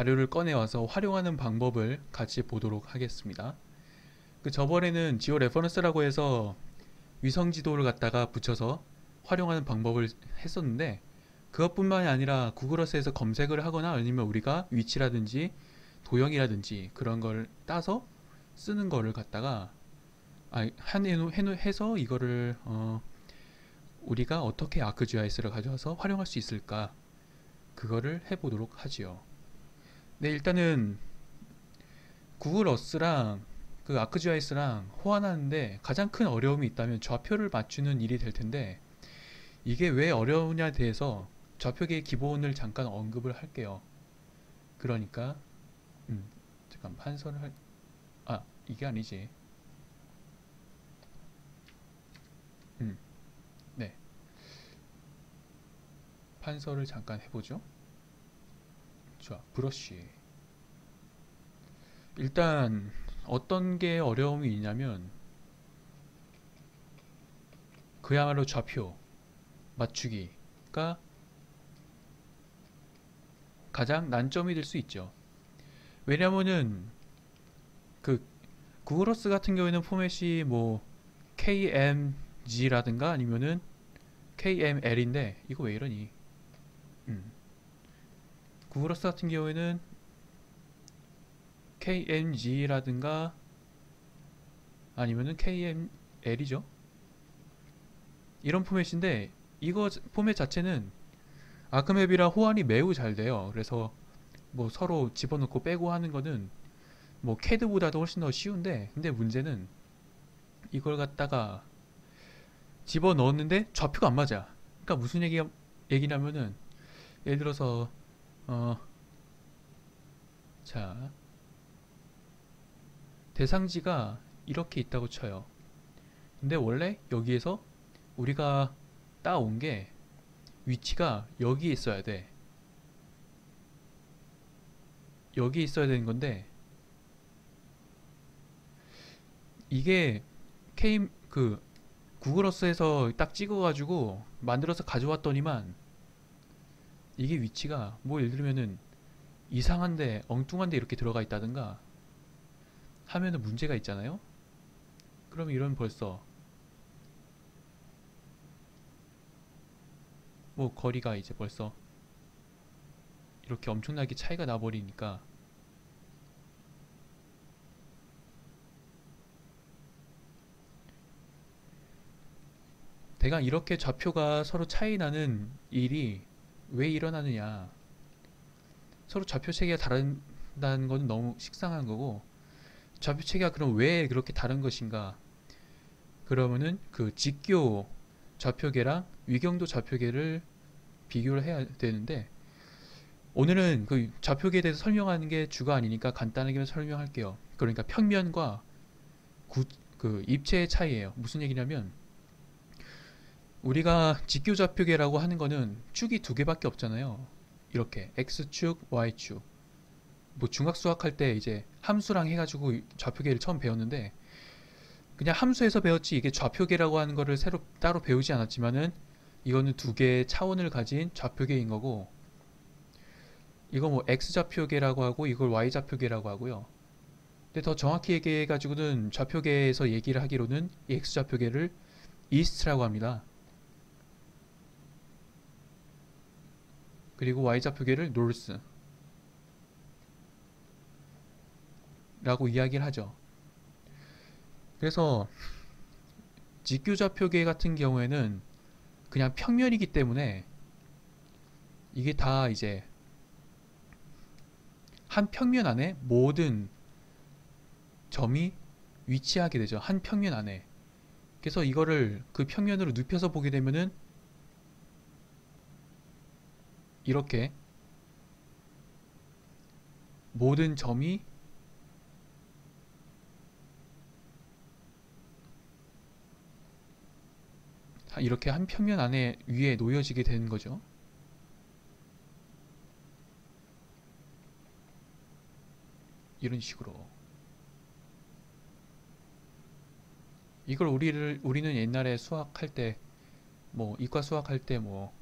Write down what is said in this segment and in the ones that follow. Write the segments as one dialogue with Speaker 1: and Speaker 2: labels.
Speaker 1: 자료를 꺼내와서 활용하는 방법을 같이 보도록 하겠습니다. 그 저번에는 지오 레퍼런스라고 해서 위성 지도를 갖다가 붙여서 활용하는 방법을 했었는데, 그것뿐만이 아니라 구글어스에서 검색을 하거나 아니면 우리가 위치라든지 도형이라든지 그런 걸 따서 쓰는 거를 갖다가 해서 이거를 우리가 어떻게 아크GIS를 가져와서 활용할 수 있을까, 그거를 해보도록 하지요. 네, 일단은 구글 어스랑 그 아크GIS랑 호환하는데 가장 큰 어려움이 있다면 좌표를 맞추는 일이 될 텐데, 이게 왜 어려우냐에 대해서 좌표계의 기본을 잠깐 언급을 할게요. 그러니까 잠깐 판서를 이게 아니지. 네, 판서를 잠깐 해보죠. 좋아, 브러쉬. 일단 어떤 게 어려움이 있냐면, 그야말로 좌표 맞추기가 가장 난점이 될 수 있죠. 왜냐면은 그 구글어스 같은 경우에는 포맷이 뭐 KMG라든가 아니면은 KML인데, 이거 왜 이러니? 구글어스 같은 경우에는 KMG라든가 아니면은 KML이죠. 이런 포맷인데, 이거 포맷 자체는 아크맵이랑 호환이 매우 잘 돼요. 그래서 뭐 서로 집어넣고 빼고 하는 거는 뭐 캐드보다도 훨씬 더 쉬운데, 근데 문제는 이걸 갖다가 집어넣었는데 좌표가 안 맞아. 그러니까 무슨 얘기냐면은, 예를 들어서 어, 자, 대상지가 이렇게 있다고 쳐요. 근데 원래 여기에서 우리가 따온 게 위치가 여기에 있어야 돼. 여기 있어야 되는 건데, 이게 그 구글어스에서 딱 찍어가지고 만들어서 가져왔더니만, 이게 위치가 뭐 예를 들면은 이상한데 엉뚱한데 이렇게 들어가 있다든가 하면은 문제가 있잖아요. 그럼 이런 벌써 뭐 거리가 이제 벌써 이렇게 엄청나게 차이가 나버리니까, 대강 이렇게 좌표가 서로 차이 나는 일이 왜 일어나느냐, 서로 좌표 체계가 다른다는 건 너무 식상한 거고, 좌표 체계가 그럼 왜 그렇게 다른 것인가, 그러면은 그 직교 좌표계랑 위경도 좌표계를 비교를 해야 되는데, 오늘은 그 좌표계에 대해서 설명하는 게 주가 아니니까 간단하게 설명할게요. 그러니까 평면과 그 입체의 차이예요. 무슨 얘기냐면, 우리가 직교 좌표계라고 하는 거는 축이 두 개밖에 없잖아요. 이렇게 x축, y축. 뭐 중학 수학할 때 이제 함수랑 해가지고 좌표계를 처음 배웠는데, 그냥 함수에서 배웠지 이게 좌표계라고 하는 거를 새로 따로 배우지 않았지만은, 이거는 두 개의 차원을 가진 좌표계인 거고, 이거 뭐 x좌표계라고 하고 이걸 y좌표계라고 하고요. 근데 더 정확히 얘기해가지고는 좌표계에서 얘기를 하기로는 이 x좌표계를 east라고 합니다. 그리고 y좌표계를 north라고 이야기를 하죠. 그래서 직교좌표계 같은 경우에는 그냥 평면이기 때문에, 이게 다 이제 한 평면 안에 모든 점이 위치하게 되죠. 한 평면 안에. 그래서 이거를 그 평면으로 눕혀서 보게 되면은 이렇게 모든 점이 이렇게 한 평면 안에 위에 놓여지게 되는 거죠. 이런 식으로. 이걸 우리는 옛날에 수학할 때, 뭐 이과 수학할 때 뭐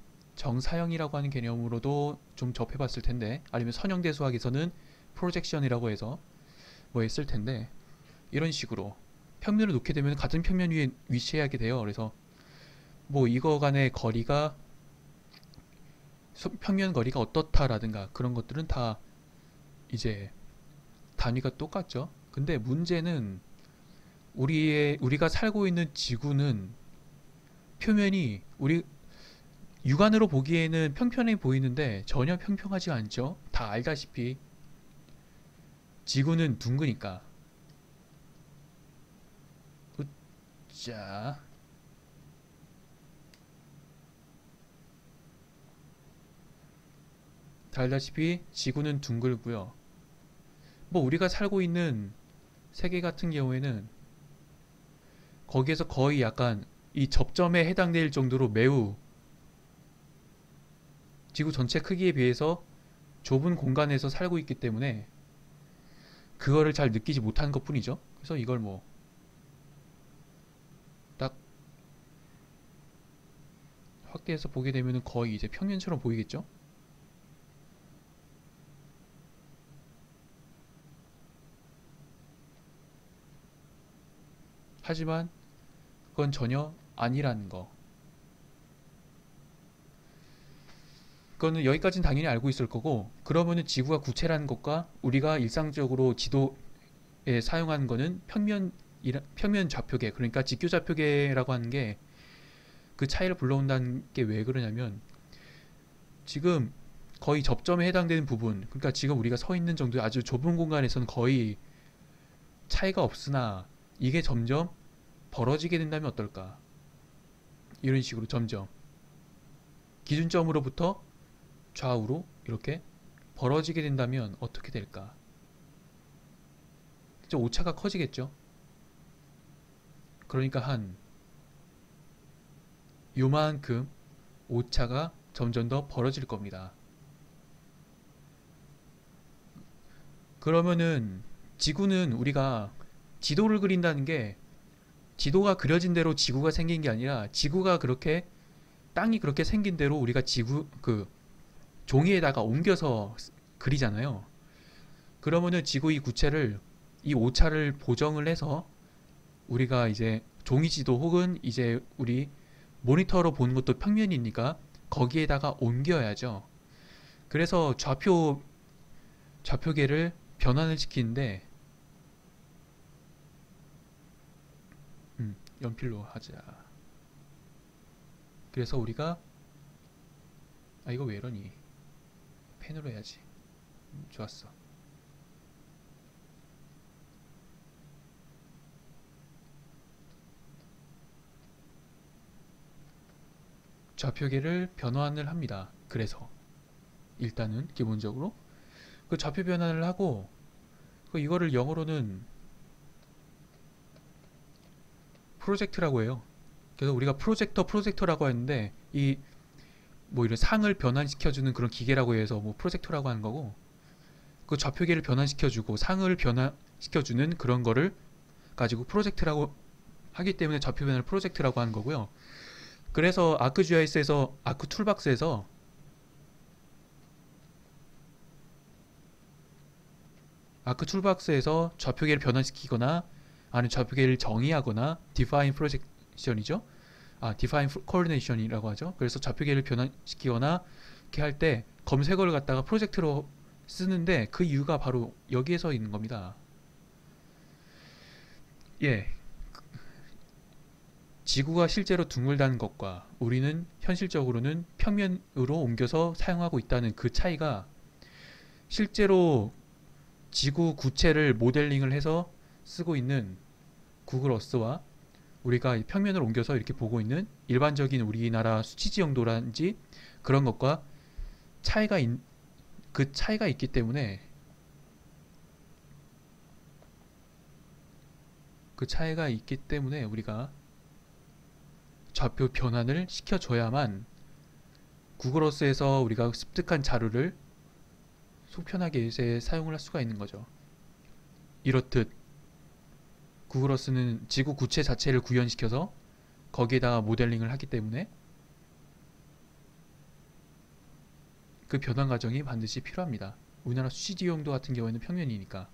Speaker 1: 정사형이라고 하는 개념으로도 좀 접해봤을 텐데, 아니면 선형대수학에서는 프로젝션이라고 해서 뭐 했을 텐데, 이런 식으로 평면을 놓게 되면 같은 평면 위에 위치하게 돼요. 그래서 뭐 이거 간의 거리가 평면 거리가 어떻다라든가 그런 것들은 다 이제 단위가 똑같죠. 근데 문제는 우리가 살고 있는 지구는 표면이 우리 육안으로 보기에는 평평해 보이는데 전혀 평평하지 않죠. 다 알다시피 지구는 둥그니까. 자, 다 알다시피 지구는 둥글고요. 뭐 우리가 살고 있는 세계 같은 경우에는 거기에서 거의 약간 이 접점에 해당될 정도로 매우 지구 전체 크기에 비해서 좁은 공간에서 살고 있기 때문에 그거를 잘 느끼지 못하는 것 뿐이죠. 그래서 이걸 뭐 딱 확대해서 보게 되면 거의 이제 평면처럼 보이겠죠. 하지만 그건 전혀 아니라는 거. 그거는 여기까지는 당연히 알고 있을 거고, 그러면은 지구가 구체라는 것과 우리가 일상적으로 지도에 사용하는 거는 평면 좌표계, 그러니까 직교 좌표계라고 하는 게 그 차이를 불러온다는 게 왜 그러냐면, 지금 거의 접점에 해당되는 부분, 그러니까 지금 우리가 서 있는 정도의 아주 좁은 공간에서는 거의 차이가 없으나 이게 점점 벌어지게 된다면 어떨까? 이런 식으로 점점 기준점으로부터 좌우로 이렇게 벌어지게 된다면 어떻게 될까? 오차가 커지겠죠? 그러니까 한 요만큼 오차가 점점 더 벌어질 겁니다. 그러면은 지구는 우리가 지도를 그린다는 게 지도가 그려진 대로 지구가 생긴 게 아니라 지구가 그렇게 땅이 그렇게 생긴 대로 우리가 지구 그 종이에다가 옮겨서 그리잖아요. 그러면은 지구 이 구체를 이 오차를 보정을 해서 우리가 이제 종이 지도 혹은 이제 우리 모니터로 보는 것도 평면이니까 거기에다가 옮겨야죠. 그래서 좌표계를 변환을 시키는데 연필로 하자. 그래서 우리가 이거 왜 이러니? 펜으로 해야지. 좋았어. 좌표계를 변환을 합니다. 그래서 일단은 기본적으로 그 좌표 변환을 하고 이거를 영어로는 프로젝트라고 해요. 그래서 우리가 프로젝터라고 하는데 이 뭐 이런 상을 변환시켜주는 그런 기계라고 해서 뭐 프로젝터라고 하는 거고, 그 좌표계를 변환시켜주고 상을 변환시켜주는 그런 거를 가지고 프로젝트라고 하기 때문에 좌표 변환을 프로젝트라고 하는 거고요. 그래서 아크GIS에서 아크 툴박스에서 좌표계를 변환시키거나 아니면 좌표계를 정의하거나 define projection이죠. define coordination이라고 하죠. 그래서 좌표계를 변환시키거나 이렇게 할 때 검색어를 갖다가 프로젝트로 쓰는데 그 이유가 바로 여기에서 있는 겁니다. 예. 지구가 실제로 둥글다는 것과 우리는 현실적으로는 평면으로 옮겨서 사용하고 있다는 그 차이가 실제로 지구 구체를 모델링을 해서 쓰고 있는 구글 어스와 우리가 평면을 옮겨서 이렇게 보고 있는 일반적인 우리나라 수치지 정도라든지 그런 것과 그 차이가 있기 때문에 우리가 좌표 변환을 시켜줘야만 구글 어스에서 우리가 습득한 자료를 속편하게 이제 사용을 할 수가 있는 거죠. 이렇듯 구글 어스는 지구 구체 자체를 구현시켜서 거기에다가 모델링을 하기 때문에 그 변환 과정이 반드시 필요합니다. 우리나라 수시지형도 같은 경우에는 평면이니까.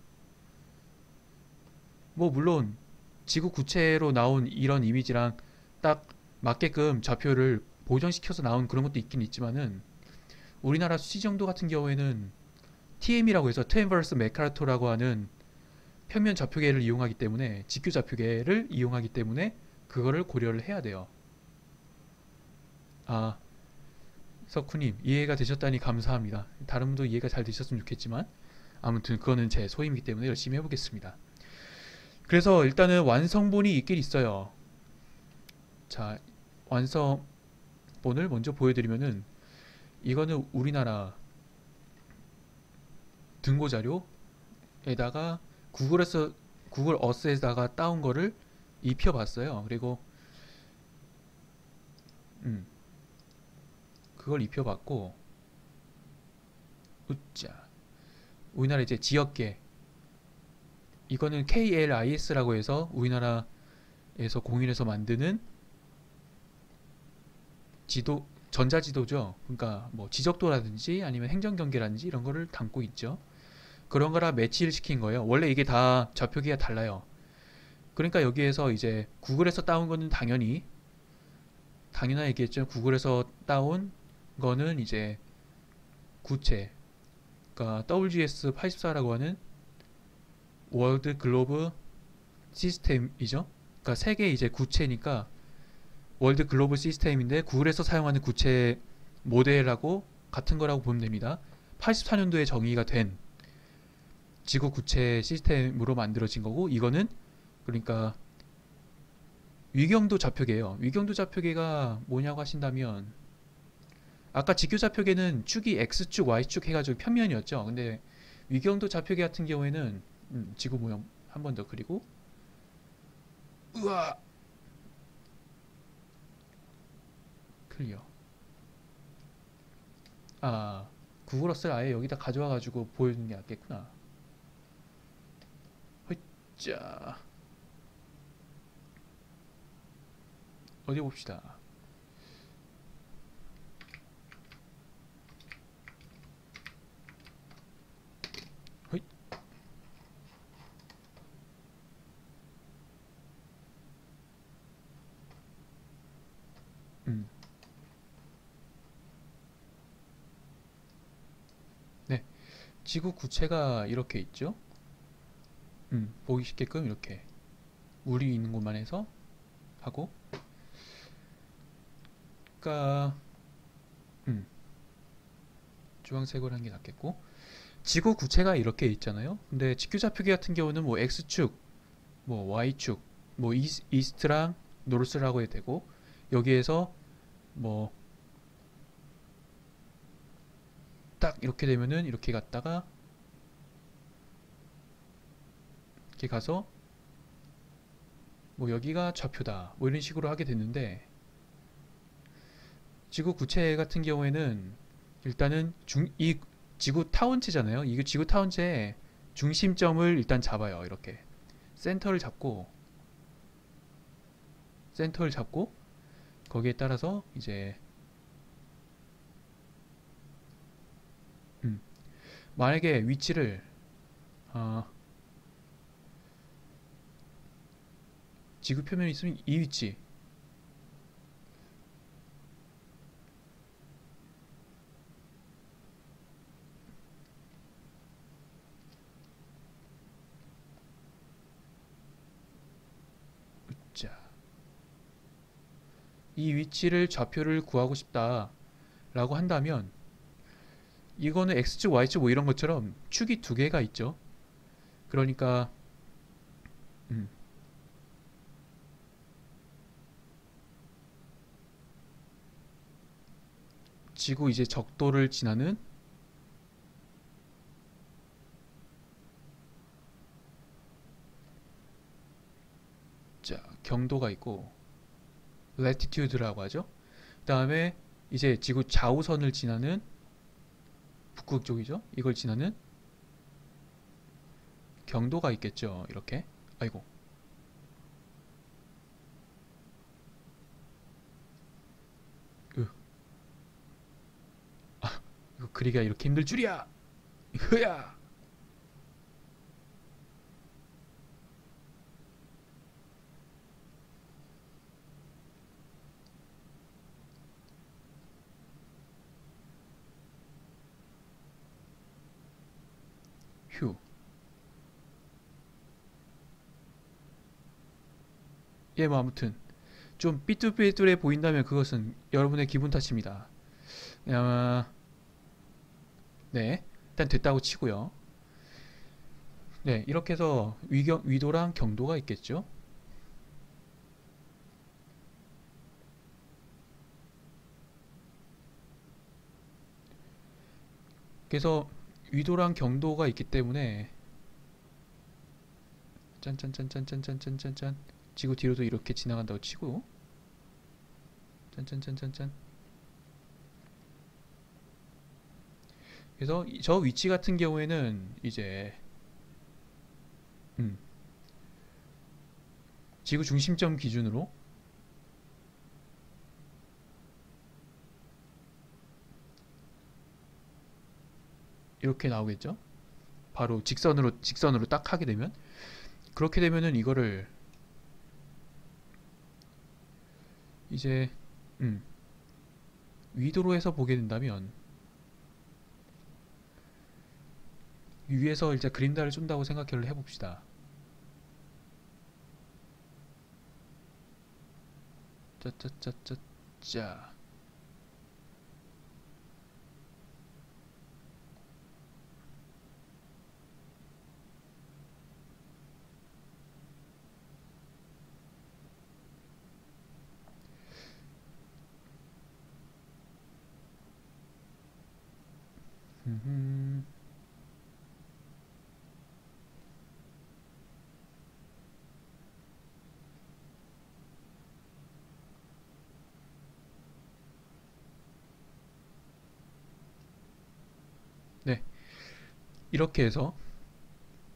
Speaker 1: 뭐 물론 지구 구체로 나온 이런 이미지랑 딱 맞게끔 좌표를 보정시켜서 나온 그런 것도 있긴 있지만은 우리나라 수시정도 같은 경우에는 TM이라고 해서 트랜버스 메카토라고 하는 평면 좌표계를 이용하기 때문에 직교 좌표계를 이용하기 때문에 그거를 고려를 해야 돼요. 아, 석훈님 이해가 되셨다니 감사합니다. 다른 분도 이해가 잘 되셨으면 좋겠지만 아무튼 그거는 제 소임이기 때문에 열심히 해보겠습니다. 그래서 일단은 완성본이 있긴 있어요. 자, 완성본을 먼저 보여드리면은 이거는 우리나라 등고 자료에다가 구글 어스에다가 따온 거를 입혀봤어요. 그리고 음, 그걸 입혀봤고, 으짜, 우리나라 이제 지역계 이거는 KLIS라고 해서 우리나라에서 공인해서 만드는 지도, 전자지도죠. 그러니까 뭐 지적도라든지 아니면 행정경계라든지 이런 거를 담고 있죠. 그런 거랑 매치를 시킨 거예요. 원래 이게 다 좌표기가 달라요. 그러니까 여기에서 이제 구글에서 따온 거는 당연한 얘기했죠. 구글에서 따온 거는 이제 구체, 그러니까 WGS84라고 하는 월드 글로브 시스템이죠. 그러니까 세계 이제 구체니까 월드 글로브 시스템인데 구글에서 사용하는 구체 모델하고 같은 거라고 보면 됩니다. 84년도에 정의가 된 지구 구체 시스템으로 만들어진 거고 이거는 그러니까 위경도 좌표계예요. 위경도 좌표계가 뭐냐고 하신다면 아까 직교 좌표계는 축이 X축, Y축 해가지고 평면이었죠. 근데 위경도 좌표계 같은 경우에는 지구 모형 한 번 더 그리고 우와 클리어. 아 구글 어스를 아예 여기다 가져와가지고 보여주는 게 낫겠구나. 자 어디 봅시다. 허이. 음. 네. 지구 구체가 이렇게 있죠. 보기 쉽게끔 이렇게 물이 있는 곳만 해서 하고 그러니까 주황색으로 하는 게 낫겠고 지구 구체가 이렇게 있잖아요. 근데 직교 좌표계 같은 경우는 뭐 X축, 뭐 Y축, 뭐 이스트랑 노르스라고 해도 되고 여기에서 뭐 딱 이렇게 되면은 이렇게 갔다가 이렇게 가서 뭐 여기가 좌표다 뭐 이런 식으로 하게 됐는데 지구 구체 같은 경우에는 일단은 이 지구 타원체잖아요. 이 지구 타원체의 중심점을 일단 잡아요. 이렇게 센터를 잡고 센터를 잡고 거기에 따라서 이제 만약에 위치를 어, 지구 표면에 있으면 이 위치 자, 이 위치를 좌표를 구하고 싶다 라고 한다면 이거는 X축, Y축 뭐 이런 것처럼 축이 두 개가 있죠. 그러니까 음, 지구 이제 적도를 지나는 자, 경도가 있고 latitude라고 하죠. 그 다음에 이제 지구 좌우선을 지나는 북극 쪽이죠. 이걸 지나는 경도가 있겠죠. 이렇게 아이고 으, 이거 그림 그리기가 이렇게 힘들 줄이야. 흐야. 휴. 예, 뭐 아무튼 좀 삐뚤삐뚤해 보인다면 그것은 여러분의 기분 탓입니다. 아, 네, 일단 됐다고 치고요. 네, 이렇게 해서 위도랑 경도가 있겠죠. 그래서 위도랑 경도가 있기 때문에 짠짠짠짠짠짠짠짠 지구 뒤로도 이렇게 지나간다고 치고 짠짠짠짠짠. 그래서 저 위치 같은 경우에는 이제 음, 지구 중심점 기준으로 이렇게 나오겠죠. 바로 직선으로 딱 하게 되면, 그렇게 되면은 이거를 이제 음, 위도로 해서 보게 된다면 위에서 이제 그림자를 쏜다고 생각을 해봅시다. 짜짜짜짜짜. 음, 네, 이렇게 해서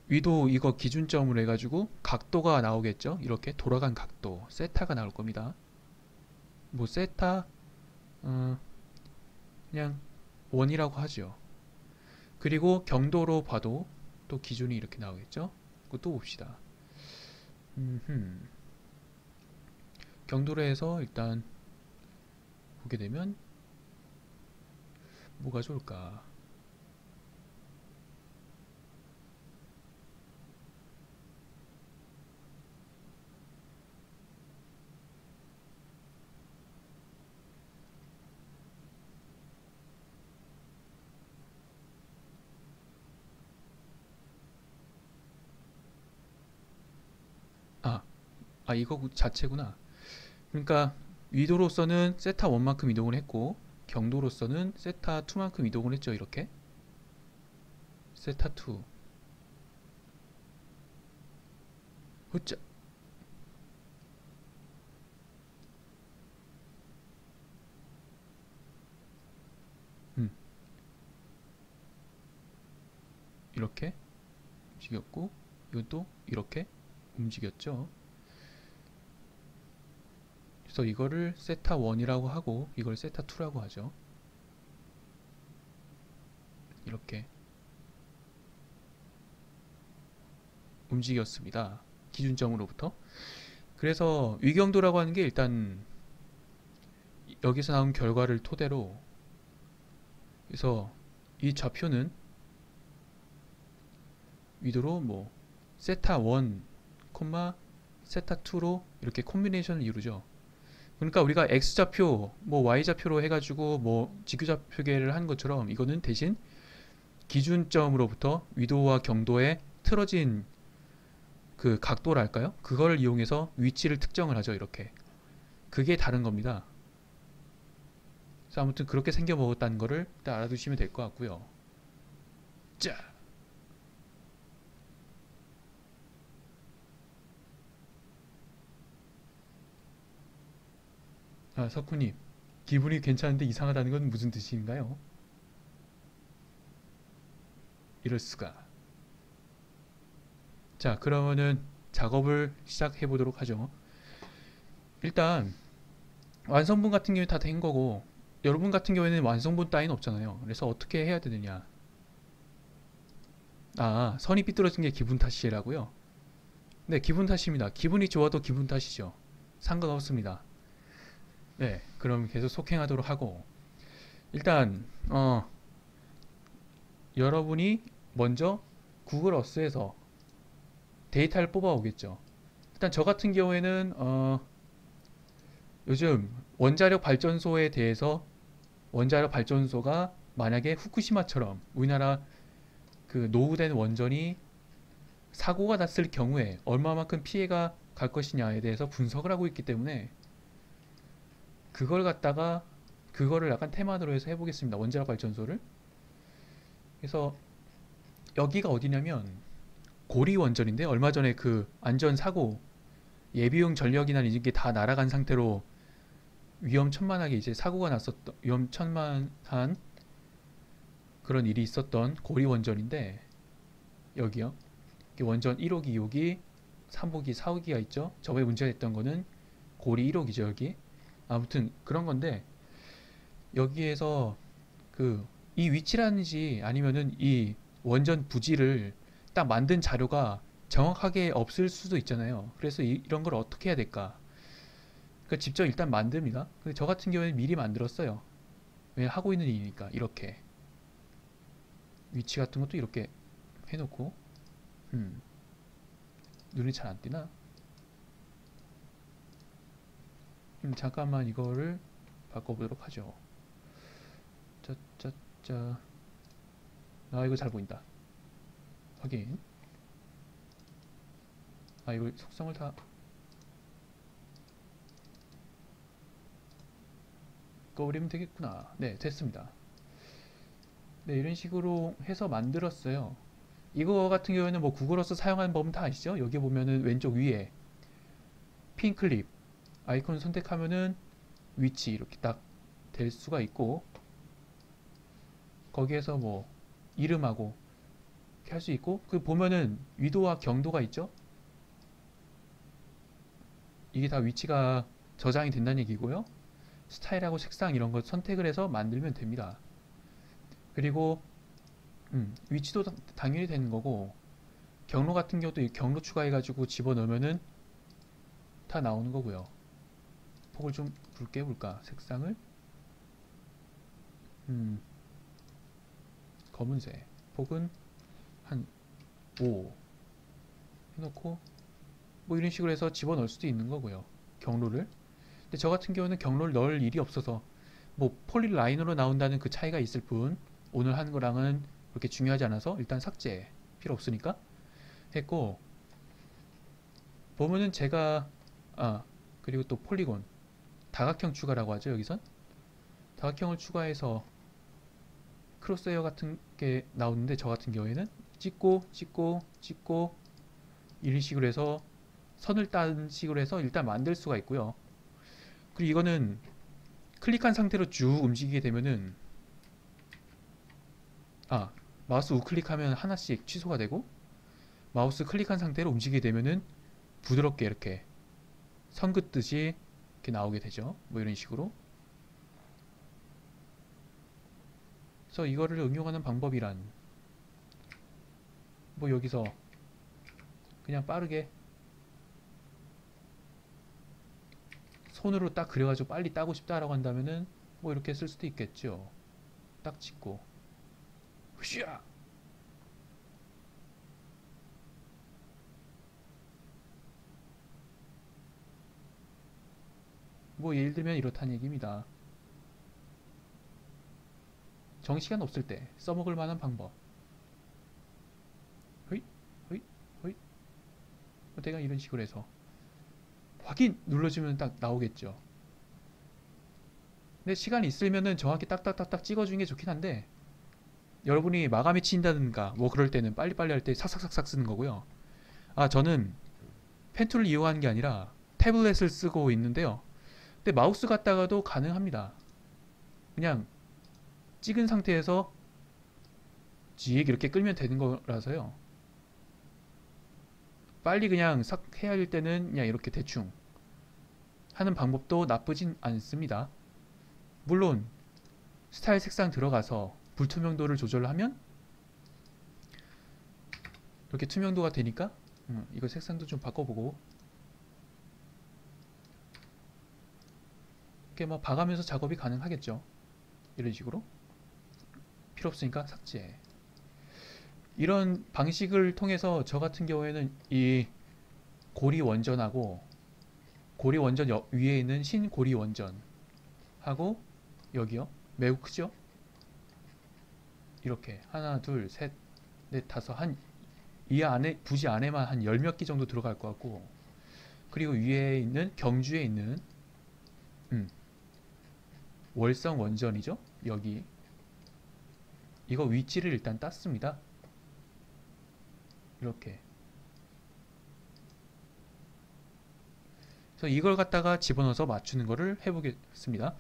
Speaker 1: 위도 이거 기준점으로 해가지고 각도가 나오겠죠. 이렇게 돌아간 각도 세타가 나올 겁니다. 뭐 세타 어, 그냥 원이라고 하죠. 그리고 경도로 봐도 또 기준이 이렇게 나오겠죠. 그것도 봅시다. 음흠. 경도로 해서 일단 보게 되면 뭐가 좋을까? 아, 이거 자체구나. 그러니까 위도로서는 세타 1만큼 이동을 했고 경도로서는 세타 2만큼 이동을 했죠. 이렇게 세타 2 흐짜. 음, 이렇게 움직였고 이것도 이렇게 움직였죠. 그래서 이거를 세타 1이라고 하고 이걸 세타 2라고 하죠. 이렇게 움직였습니다. 기준점으로부터. 그래서 위경도라고 하는 게 일단 여기서 나온 결과를 토대로, 그래서 이 좌표는 위도로 뭐 세타 1, 세타 2로 이렇게 콤비네이션을 이루죠. 그러니까 우리가 x좌표, 뭐 y좌표로 해가지고 뭐 직교좌표계를 한 것처럼 이거는 대신 기준점으로부터 위도와 경도에 틀어진 그 각도랄까요? 그걸 이용해서 위치를 특정을 하죠. 이렇게. 그게 다른 겁니다. 그래서 아무튼 그렇게 생겨 먹었다는 거를 일단 알아두시면 될 것 같고요. 자, 석훈님, 기분이 괜찮은데 이상하다는 건 무슨 뜻인가요? 이럴 수가. 자, 그러면은 작업을 시작해 보도록 하죠. 일단 완성분 같은 경우에 다 된 거고 여러분 같은 경우에는 완성본 따위는 없잖아요. 그래서 어떻게 해야 되느냐. 아, 선이 삐뚤어진 게 기분 탓이라고요? 네, 기분 탓입니다. 기분이 좋아도 기분 탓이죠. 상관없습니다. 네, 그럼 계속 속행하도록 하고 일단 여러분이 먼저 구글 어스에서 데이터를 뽑아 오겠죠. 일단 저 같은 경우에는 요즘 원자력 발전소에 대해서 원자력 발전소가 만약에 후쿠시마처럼 우리나라 그 노후된 원전이 사고가 났을 경우에 얼마만큼 피해가 갈 것이냐에 대해서 분석을 하고 있기 때문에 그걸 갖다가 그거를 약간 테마로 해서 해보겠습니다. 원자력 발전소를. 그래서 여기가 어디냐면 고리 원전인데 얼마 전에 그 안전 사고 예비용 전력이나 이런 게 다 날아간 상태로 위험천만하게 이제 사고가 났었던 위험천만한 그런 일이 있었던 고리 원전인데 여기요. 원전 1호기, 2호기, 3호기, 4호기가 있죠. 저번에 문제가 됐던 거는 고리 1호기죠, 여기. 아무튼 그런 건데 여기에서 그 이 위치라든지 아니면은 이 원전 부지를 딱 만든 자료가 정확하게 없을 수도 있잖아요. 그래서 이런 걸 어떻게 해야 될까? 그러니까 직접 일단 만듭니다. 근데 저 같은 경우에는 미리 만들었어요. 왜 하고 있는 일이니까 이렇게 위치 같은 것도 이렇게 해놓고 눈이 잘 안 띄나? 잠깐만 이거를 바꿔보도록 하죠. 짜짜짜. 아 이거 잘 보인다. 확인. 아 이걸 속성을 다 꺼버리면 되겠구나. 네 됐습니다. 네 이런 식으로 해서 만들었어요. 이거 같은 경우에는 뭐 구글어스 사용하는 법은 다 아시죠? 여기 보면은 왼쪽 위에 핀 클립 아이콘을 선택하면은 위치 이렇게 딱 될 수가 있고 거기에서 뭐 이름하고 이렇게 할 수 있고 그 보면은 위도와 경도가 있죠? 이게 다 위치가 저장이 된다는 얘기고요. 스타일하고 색상 이런 거 선택을 해서 만들면 됩니다. 그리고 위치도 당연히 되는 거고 경로 같은 경우도 경로 추가해가지고 집어넣으면은 다 나오는 거고요. 폭을 좀 굵게 해볼까? 색상을 검은색 폭은 한 5 해놓고 뭐 이런 식으로 해서 집어넣을 수도 있는 거고요. 경로를. 근데 저 같은 경우는 경로를 넣을 일이 없어서 뭐 폴리라인으로 나온다는 그 차이가 있을 뿐 오늘 하는 거랑은 그렇게 중요하지 않아서 일단 삭제 필요 없으니까 했고 보면은 제가 그리고 또 폴리곤 다각형 추가라고 하죠. 여기선 다각형을 추가해서 크로스헤어 같은 게 나오는데 저 같은 경우에는 찍고 찍고 찍고 이런 식으로 해서 선을 딴 식으로 해서 일단 만들 수가 있고요. 그리고 이거는 클릭한 상태로 쭉 움직이게 되면은 마우스 우클릭하면 하나씩 취소가 되고 마우스 클릭한 상태로 움직이게 되면은 부드럽게 이렇게 선 긋듯이 이렇게 나오게 되죠. 뭐 이런 식으로. 그래서 이거를 응용하는 방법이란 뭐 여기서 그냥 빠르게 손으로 딱 그려가지고 빨리 따고 싶다라고 한다면은 뭐 이렇게 쓸 수도 있겠죠. 딱 찍고 후시야 뭐 예를 들면 이렇다는 얘기입니다. 정시간 없을 때 써먹을 만한 방법. 허이 허이 허이 내가 이런 식으로 해서 확인 눌러주면 딱 나오겠죠. 근데 시간이 있으면은 정확히 딱딱딱딱 찍어주는 게 좋긴 한데 여러분이 마감에 치인다든가 뭐 그럴 때는 빨리빨리 할 때 삭삭삭삭 쓰는 거고요. 저는 펜툴을 이용하는 게 아니라 태블릿을 쓰고 있는데요. 근데 마우스 갖다가도 가능합니다. 그냥 찍은 상태에서 직 이렇게 끌면 되는 거라서요. 빨리 그냥 싹 해야 할 때는 그냥 이렇게 대충 하는 방법도 나쁘진 않습니다. 물론 스타일 색상 들어가서 불투명도를 조절하면 이렇게 투명도가 되니까 이거 색상도 좀 바꿔보고 이렇게 막 봐가면서 작업이 가능하겠죠. 이런 식으로 필요 없으니까 삭제. 이런 방식을 통해서 저 같은 경우에는 이 고리 원전하고 고리 원전 위에 있는 신고리 원전 하고 여기요 매우 크죠? 이렇게 하나 둘 셋 넷 다섯 한 이 안에 부지 안에만 한 열 몇 개 정도 들어갈 것 같고 그리고 위에 있는 경주에 있는 월성 원전이죠. 여기 이거 위치를 일단 땄습니다. 이렇게 그래서 이걸 갖다가 집어넣어서 맞추는 거를 해보겠습니다.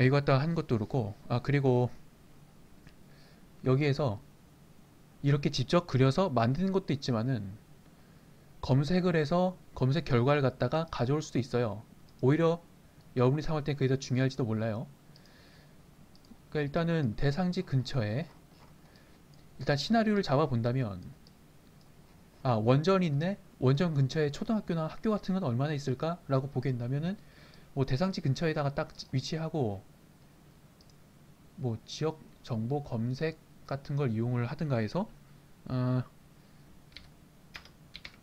Speaker 1: 이거 갖다가 한 것도 그렇고 그리고 여기에서 이렇게 직접 그려서 만드는 것도 있지만은 검색을 해서 검색 결과를 갖다가 가져올 수도 있어요. 오히려 여러분이 사용할 때 그게 더 중요할지도 몰라요. 그러니까 일단은 대상지 근처에 일단 시나리오를 잡아 본다면 원전이 있네? 원전 근처에 초등학교나 학교 같은 건 얼마나 있을까? 라고 보게 된다면은 뭐 대상지 근처에다가 딱 위치하고 뭐 지역 정보 검색 같은 걸 이용을 하든가 해서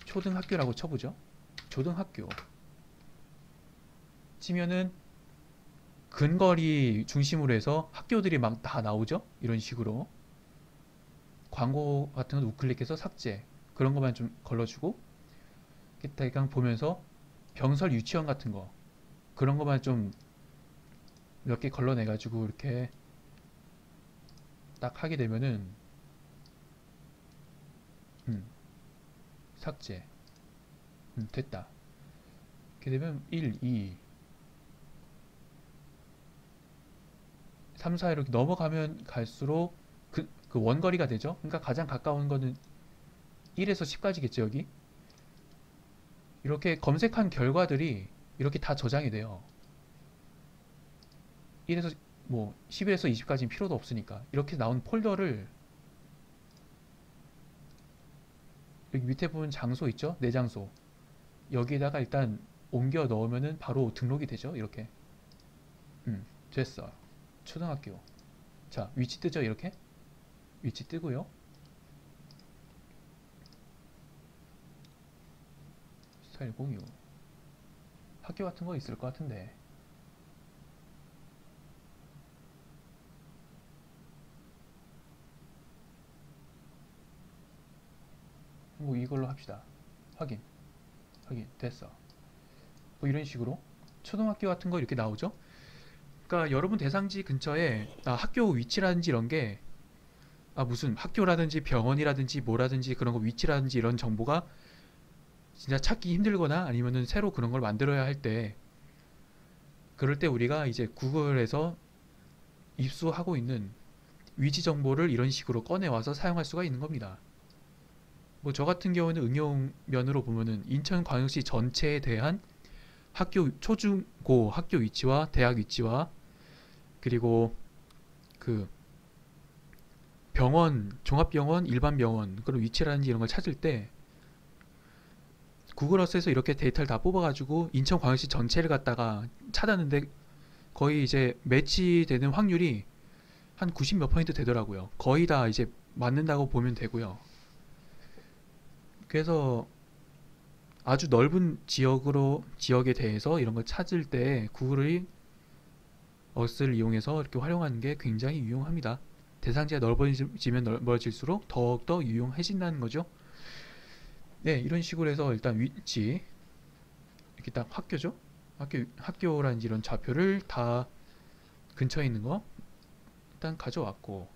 Speaker 1: 초등학교라고 쳐보죠. 초등학교 치면은 근거리 중심으로 해서 학교들이 막 다 나오죠. 이런 식으로 광고 같은 건 우클릭해서 삭제 그런 것만 좀 걸러주고 그냥 보면서 병설 유치원 같은 거 그런 것만 좀 몇 개 걸러내 가지고 이렇게 딱 하게 되면은 삭제 됐다. 이렇게 되면 1, 2 3, 4 이렇게 넘어가면 갈수록 그 원거리가 되죠. 그러니까 가장 가까운 거는 1에서 10까지겠죠. 여기 이렇게 검색한 결과들이 이렇게 다 저장이 돼요. 1에서 뭐 11에서 20까지는 필요도 없으니까 이렇게 나온 폴더를 여기 밑에 보면 장소 있죠? 내 장소 여기에다가 일단 옮겨 넣으면은 바로 등록이 되죠. 이렇게 됐어. 초등학교 자 위치 뜨죠. 이렇게 위치 뜨고요. 스타일 공유 학교 같은 거 있을 것 같은데 뭐 이걸로 합시다. 확인 됐어. 뭐 이런 식으로 초등학교 같은 거 이렇게 나오죠. 그러니까 여러분 대상지 근처에 학교 위치라든지 이런 게 무슨 학교라든지 병원이라든지 뭐라든지 그런 거 위치라든지 이런 정보가 진짜 찾기 힘들거나 아니면은 새로 그런 걸 만들어야 할 때 그럴 때 우리가 이제 구글에서 입수하고 있는 위치 정보를 이런 식으로 꺼내 와서 사용할 수가 있는 겁니다. 뭐 저 같은 경우는 응용 면으로 보면은 인천광역시 전체에 대한 학교 초중고 학교 위치와 대학 위치와 그리고 그 병원, 종합병원, 일반병원 그런 위치라든지 이런 걸 찾을 때 구글 어스에서 이렇게 데이터를 다 뽑아가지고 인천광역시 전체를 갖다가 찾았는데 거의 이제 매치되는 확률이 한 90 몇 퍼센트 되더라고요. 거의 다 이제 맞는다고 보면 되고요. 그래서 아주 넓은 지역에 대해서 이런 걸 찾을 때 구글의 어스를 이용해서 이렇게 활용하는 게 굉장히 유용합니다. 대상지가 넓어지면 넓어질수록 더욱더 유용해진다는 거죠. 네, 이런 식으로 해서 일단 위치 이렇게 딱 학교죠. 학교라든지 이런 좌표를 다 근처에 있는 거 일단 가져왔고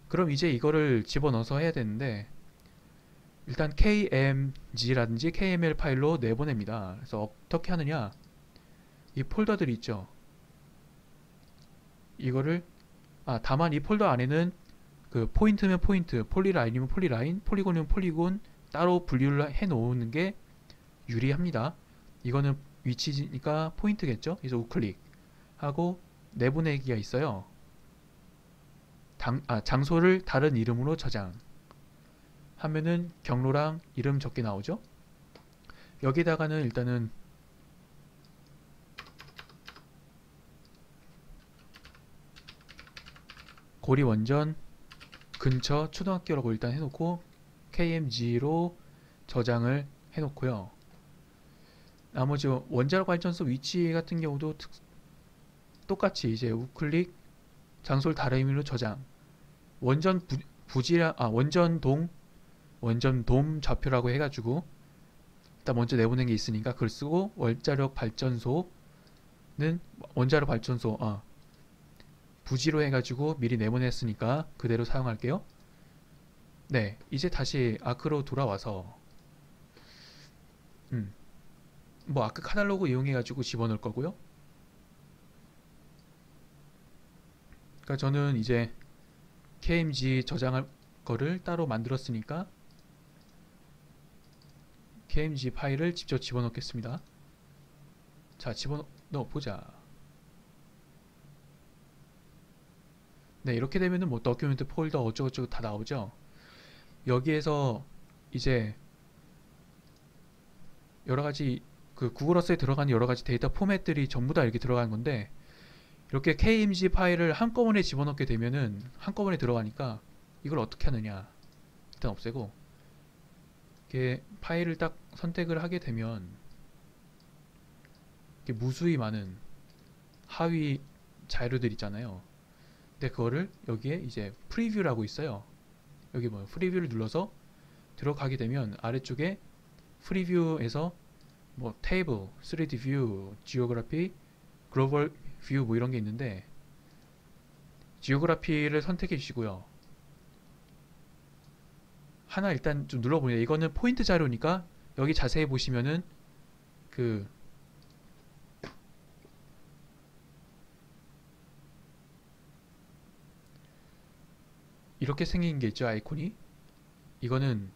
Speaker 1: 그럼 이제 이거를 집어넣어서 해야 되는데 일단 KMG라든지 KML 파일로 내보냅니다. 그래서 어떻게 하느냐 이 폴더들이 있죠. 이거를 다만 이 폴더 안에는 그 포인트면 포인트, 폴리라인이면 폴리라인, 폴리곤이면 폴리곤 따로 분류를 해 놓는 게 유리합니다. 이거는 위치니까 포인트겠죠. 그래서 우클릭 하고 내보내기가 있어요. 장소를 다른 이름으로 저장 하면은 경로랑 이름 적게 나오죠. 여기다가는 일단은 고리 원전 근처 초등학교라고 일단 해놓고 KMG로 저장을 해놓고요. 나머지 원자력 발전소 위치 같은 경우도 똑같이 이제 우클릭 장소를 다른 의미로 저장 원전 부지랑 원전돔 좌표라고 해가지고 일단 먼저 내보낸 게 있으니까 그걸 쓰고 원자력 발전소는 원자력 발전소 부지로 해가지고 미리 내보냈으니까 그대로 사용할게요. 네, 이제 다시 아크로 돌아와서 뭐 아크 카탈로그 이용해가지고 집어넣을 거고요. 그러니까 저는 이제 KMG 저장할 거를 따로 만들었으니까 KMG 파일을 직접 집어넣겠습니다. 자, 집어넣어 보자. 네, 이렇게 되면은 뭐 더큐멘트 폴더 어쩌고저쩌고 다 나오죠. 여기에서 이제 여러가지 그 구글어스에 들어가는 여러가지 데이터 포맷들이 전부 다 이렇게 들어가는 건데, 이렇게 KMG 파일을 한꺼번에 집어넣게 되면은 한꺼번에 들어가니까 이걸 어떻게 하느냐, 일단 없애고 이렇게 파일을 딱 선택을 하게 되면 이렇게 무수히 많은 하위 자료들 있잖아요. 근데 그거를 여기에 이제 프리뷰라고 있어요. 여기 뭐 프리뷰를 눌러서 들어가게 되면 아래쪽에 프리뷰에서 뭐 테이블, 3D 뷰, 지오그래피, 글로벌 뷰 뭐 이런 게 있는데, 지오그래피를 선택해 주시고요. 하나 일단 좀 눌러보세요. 이거는 포인트 자료니까 여기 자세히 보시면은 그 이렇게 생긴 게 있죠, 아이콘이. 이거는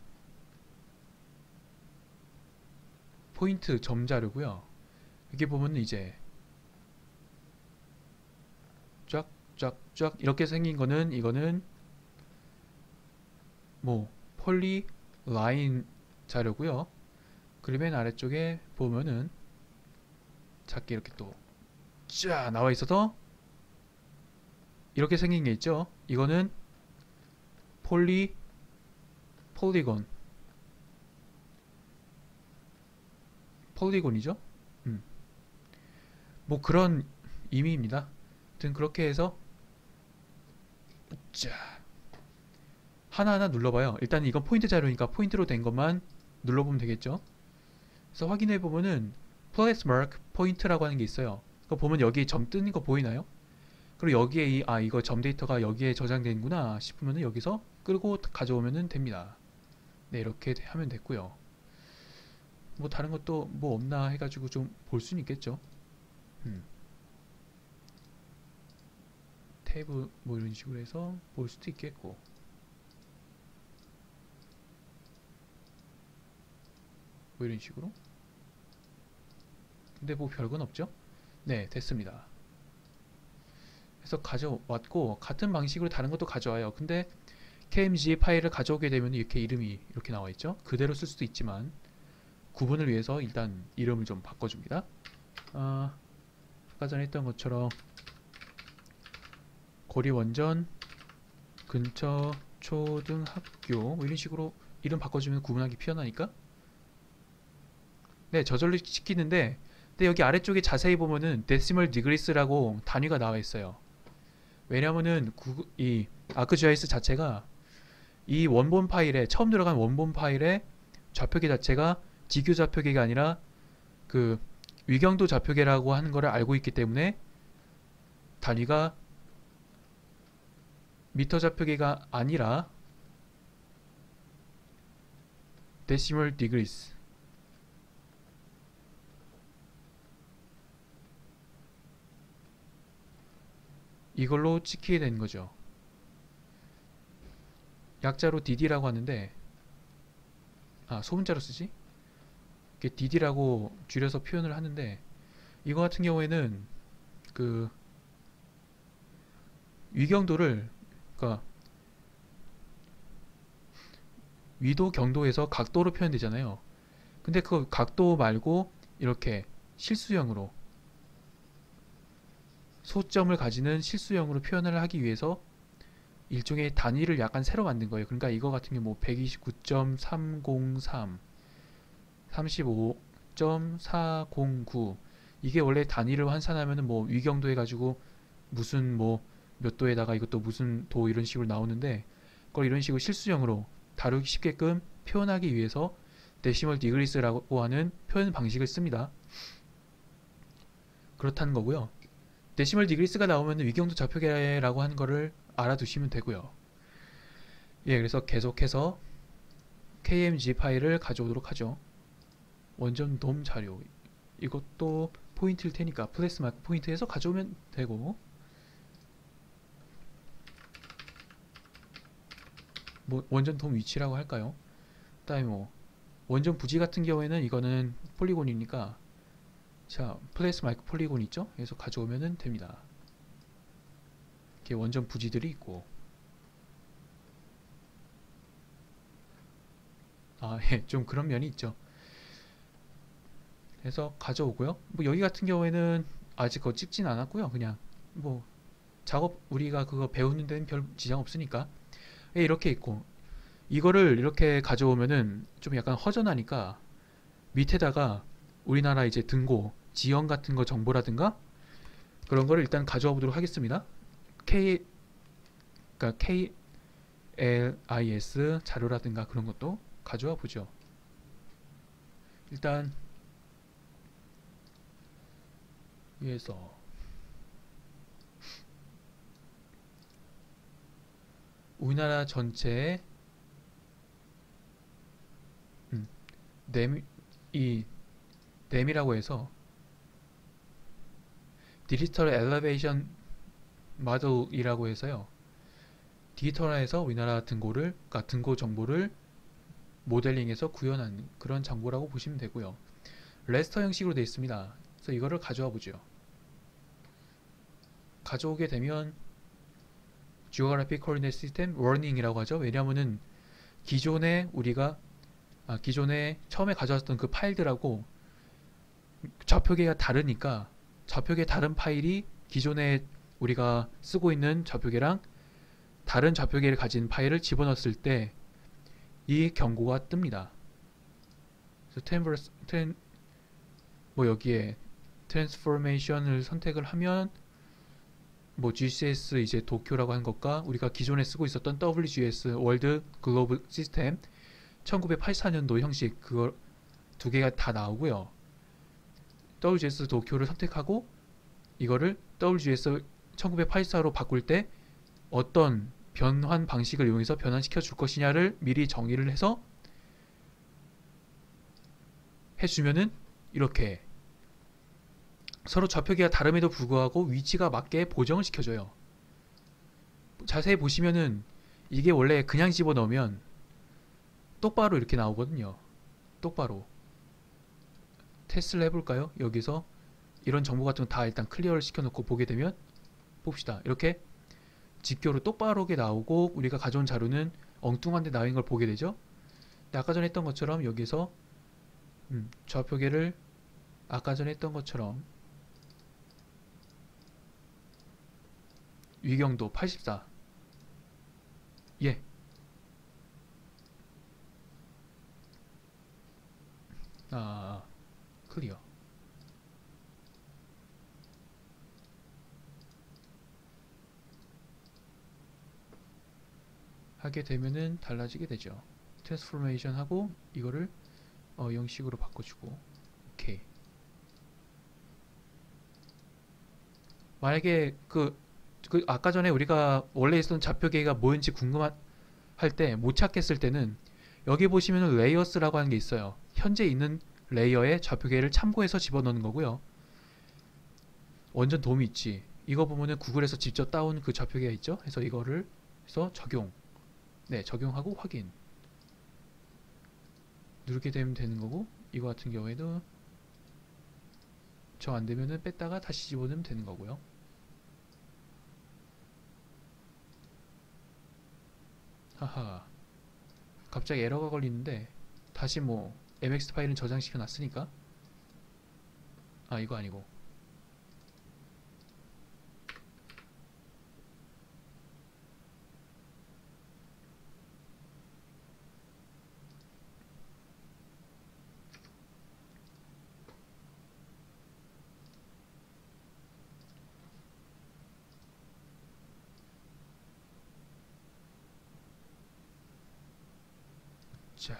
Speaker 1: 포인트 점 자료고요. 여기 보면 이제 쫙쫙쫙 이렇게 생긴 거는, 이거는 뭐 폴리 라인 자료고요. 그리고 맨 아래쪽에 보면은 작게 이렇게 또 쫙 나와 있어서 이렇게 생긴 게 있죠. 이거는 폴리곤이죠. 뭐 그런 의미입니다. 아무튼 그렇게 해서 자 하나하나 눌러봐요. 일단 이건 포인트 자료니까 포인트로 된 것만 눌러보면 되겠죠. 그래서 확인해 보면은 플레이스 마크 포인트라고 하는 게 있어요. 그거 보면 여기 점 뜨는 거 보이나요? 그리고 여기에 이거 점 데이터가 여기에 저장되는구나 싶으면은 여기서 끌고 가져오면 됩니다. 네, 이렇게 하면 됐고요. 뭐 다른 것도 뭐 없나 해가지고 좀 볼 수는 있겠죠. 탭 뭐 이런 식으로 해서 볼 수도 있겠고, 뭐 이런 식으로. 근데 뭐 별건 없죠. 네, 됐습니다. 그래서 가져왔고, 같은 방식으로 다른 것도 가져와요. 근데 KMG 파일을 가져오게 되면 이렇게 이름이 이렇게 나와 있죠. 그대로 쓸 수도 있지만 구분을 위해서 일단 이름을 좀 바꿔줍니다. 아까 전에 했던 것처럼 고리원전 근처 초등학교 뭐 이런 식으로 이름 바꿔주면 구분하기 편하니까. 네, 저절로 시키는데, 근데 여기 아래쪽에 자세히 보면은 데시멀 디그리스라고 단위가 나와 있어요. 왜냐면은 이 ArcGIS 자체가 이 원본 파일에, 처음 들어간 원본 파일에 좌표계 자체가 지교 좌표계가 아니라 그 위경도 좌표계라고 하는 거를 알고 있기 때문에 단위가 미터 좌표계가 아니라 데시멀 디그리스, 이걸로 찍히게 되는 거죠. 약자로 DD라고 하는데, 소문자로 쓰지? 이게 DD라고 줄여서 표현을 하는데, 이거 같은 경우에는 그 위경도를, 그러니까 위도 경도에서 각도로 표현되잖아요. 근데 그 각도 말고 이렇게 실수형으로, 소점을 가지는 실수형으로 표현을 하기 위해서 일종의 단위를 약간 새로 만든 거예요. 그러니까 이거 같은 경우 뭐 129.303, 35.409, 이게 원래 단위를 환산하면은 뭐 위경도 해가지고 무슨 뭐 몇 도에다가 이것도 무슨 도 이런 식으로 나오는데, 그걸 이런 식으로 실수형으로 다루기 쉽게끔 표현하기 위해서 데시멀 디그리스라고 하는 표현 방식을 씁니다. 그렇다는 거고요. 데시멀 디그리스가 나오면 위경도 좌표계라고 하는 거를 알아두시면 되고요. 예, 그래서 계속해서 KMG 파일을 가져오도록 하죠. 원전 돔 자료, 이것도 포인트일 테니까 플레스 마크 포인트에서 가져오면 되고, 뭐 원전 돔 위치라고 할까요? 그다음에 뭐 원전 부지 같은 경우에는 이거는 폴리곤이니까, 자 플레스 마이크 폴리곤 있죠? 그래서 가져오면 됩니다. 이렇게 원전 부지들이 있고, 예, 좀 그런 면이 있죠. 그래서 가져오고요. 뭐 여기 같은 경우에는 아직 그거 찍진 않았고요. 그냥 뭐 작업 우리가 그거 배우는 데는 별 지장 없으니까, 예, 이렇게 있고, 이거를 이렇게 가져오면은 좀 약간 허전하니까 밑에다가 우리나라 이제 등고 지형 같은 거 정보라든가 그런 거를 일단 가져와 보도록 하겠습니다. K, 그러니까 KLIS 자료라든가 그런 것도 가져와 보죠. 일단 위에서 우리나라 전체의 댐, 이 댐이라고 해서 디지털 엘리베이션 모델이라고 해서요. 디지털화해서 우리나라 등고를, 그러니까 등고 정보를 모델링해서 구현한 그런 정보라고 보시면 되고요. 레스터 형식으로 되어 있습니다. 그래서 이거를 가져와 보죠. 가져오게 되면 Geographic Coordinate System Warning이라고 하죠. 왜냐하면은 기존에 우리가 기존에 처음에 가져왔던 그 파일들하고 좌표계가 다르니까, 좌표계 다른 파일이 기존에 우리가 쓰고 있는 좌표계랑 다른 좌표계를 가진 파일을 집어넣었을 때 이 경고가 뜹니다. 그래서 뭐 여기에 트랜스포메이션을 선택을 하면 뭐 GCS 이제 도쿄라고 한 것과 우리가 기존에 쓰고 있었던 WGS 월드 글로브 시스템 1984년도 형식, 그거 두 개가 다 나오고요. WGS 도쿄를 선택하고 이거를 WGS 1984로 바꿀 때 어떤 변환 방식을 이용해서 변환시켜 줄 것이냐를 미리 정의를 해서 해주면은 이렇게 서로 좌표계가 다름에도 불구하고 위치가 맞게 보정을 시켜줘요. 자세히 보시면은 이게 원래 그냥 집어넣으면 똑바로 이렇게 나오거든요. 똑바로. 테스트를 해볼까요? 여기서 이런 정보 같은 거 다 일단 클리어를 시켜놓고 보게 되면, 봅시다. 이렇게 직교로 똑바로게 나오고 우리가 가져온 자료는 엉뚱한데 나온 걸 보게 되죠. 근데 아까 전에 했던 것처럼 여기서 좌표계를 아까 전에 했던 것처럼 위경도 84, 예, 클리어 하게 되면은 달라지게 되죠. 트랜스포메이션 하고 이거를 영식으로 바꿔주고, 오케이. 만약에 그 아까 전에 우리가 원래 있었던 좌표계가 뭐였는지 궁금할 때 못 찾겠을 때는 여기 보시면은 레이어스라고 하는 게 있어요. 현재 있는 레이어의 좌표계를 참고해서 집어넣는 거고요. 원전 돔이 있지. 이거 보면은 구글에서 직접 따온 그 좌표계가 있죠. 그래서 이거를 해서 적용하고 확인 누르게 되면 되는 거고, 이거 같은 경우에도 저 안되면은 뺐다가 다시 집어넣으면 되는 거고요. 하하. 갑자기 에러가 걸리는데 다시 뭐 MX 파일은 저장시켜 놨으니까. 아, 이거 아니고. 자,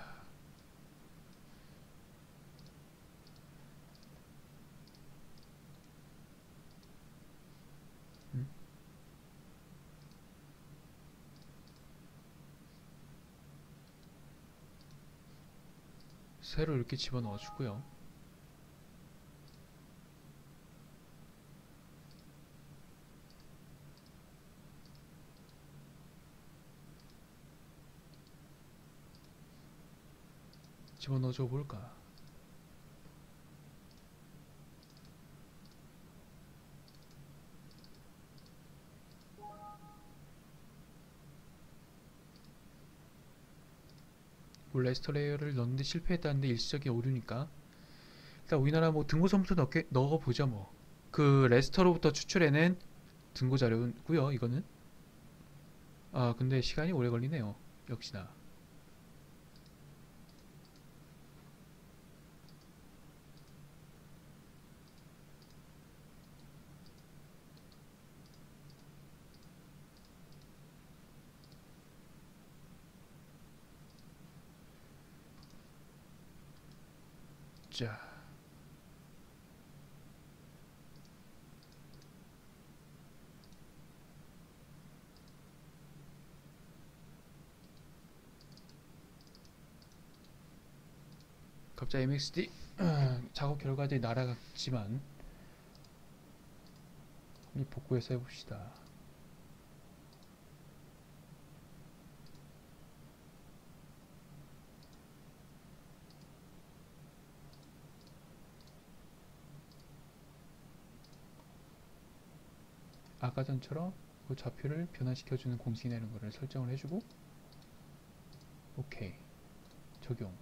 Speaker 1: 음? 새로 이렇게 집어넣어 주고요. 집어넣어 줘 볼까? 뭐 레스터 레이어를 넣는데 실패했다는데 일시적인 오류니까. 일단 우리나라 뭐 등고 선부터 넣어보죠 뭐. 그 레스터로부터 추출해낸 등고 자료고요. 이거는. 아, 근데 시간이 오래 걸리네요. 역시나. 자, 갑자기 MXD 작업 결과들이 날아갔지만 이 복구해서 해봅시다. 아까 전처럼 그 좌표를 변화시켜주는 공식이나 이런 거를 설정을 해주고 오케이 적용.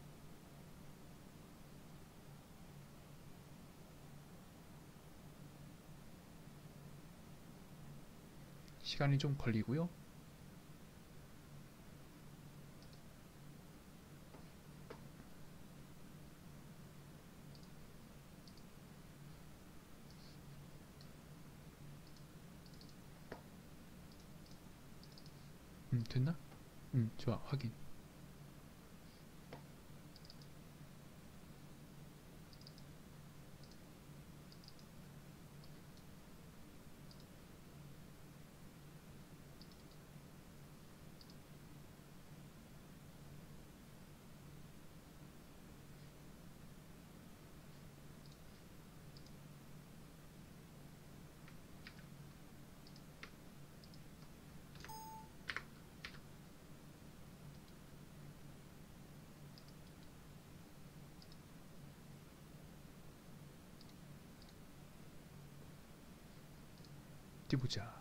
Speaker 1: 시간이 좀 걸리고요. 됐나? 좋아. 확인. 어디 보자.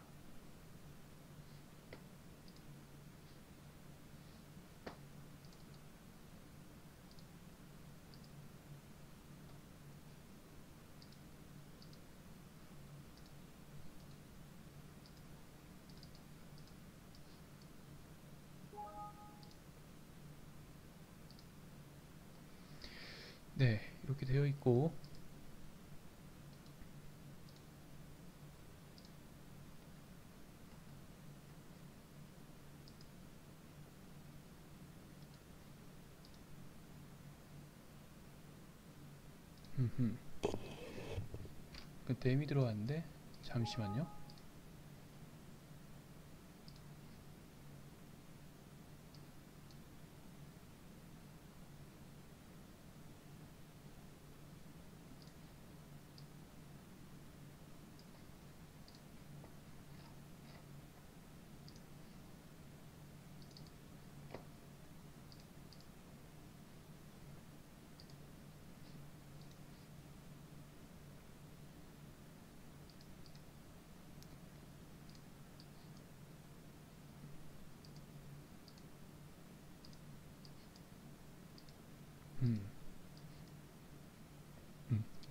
Speaker 1: 네, 이렇게 되어 있고 그 댐이 들어왔는데 잠시만요.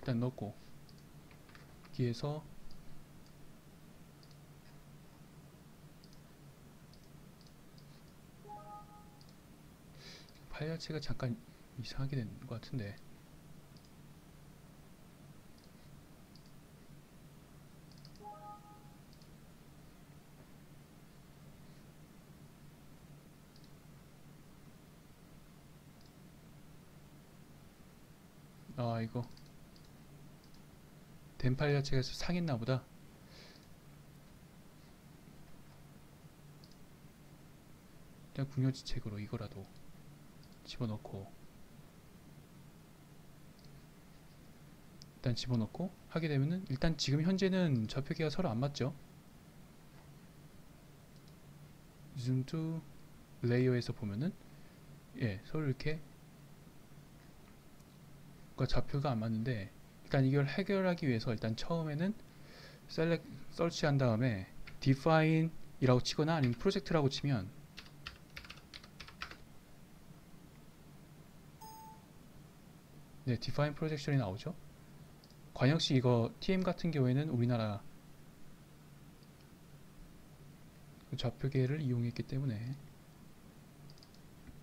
Speaker 1: 일단 넣고 여기에서 파일 자체가 잠깐 이상하게 된 것 같은데. 아, 이거 된 파일 자체가 상했나 보다. 일단 궁여지책으로 이거라도 집어넣고, 일단 집어넣고 하게 되면은, 일단 지금 현재는 좌표기가 서로 안 맞죠. 줌 투 레이어에서 보면은 서로 이렇게 좌표가 안 맞는데, 일단 이걸 해결하기 위해서 일단 처음에는 셀렉 서치한 다음에 define 이라고 치거나 아니면 프로젝트라고 치면 define projection이 나오죠. 관역시 이거 TM 같은 경우에는 우리나라 좌표계를 이용했기 때문에,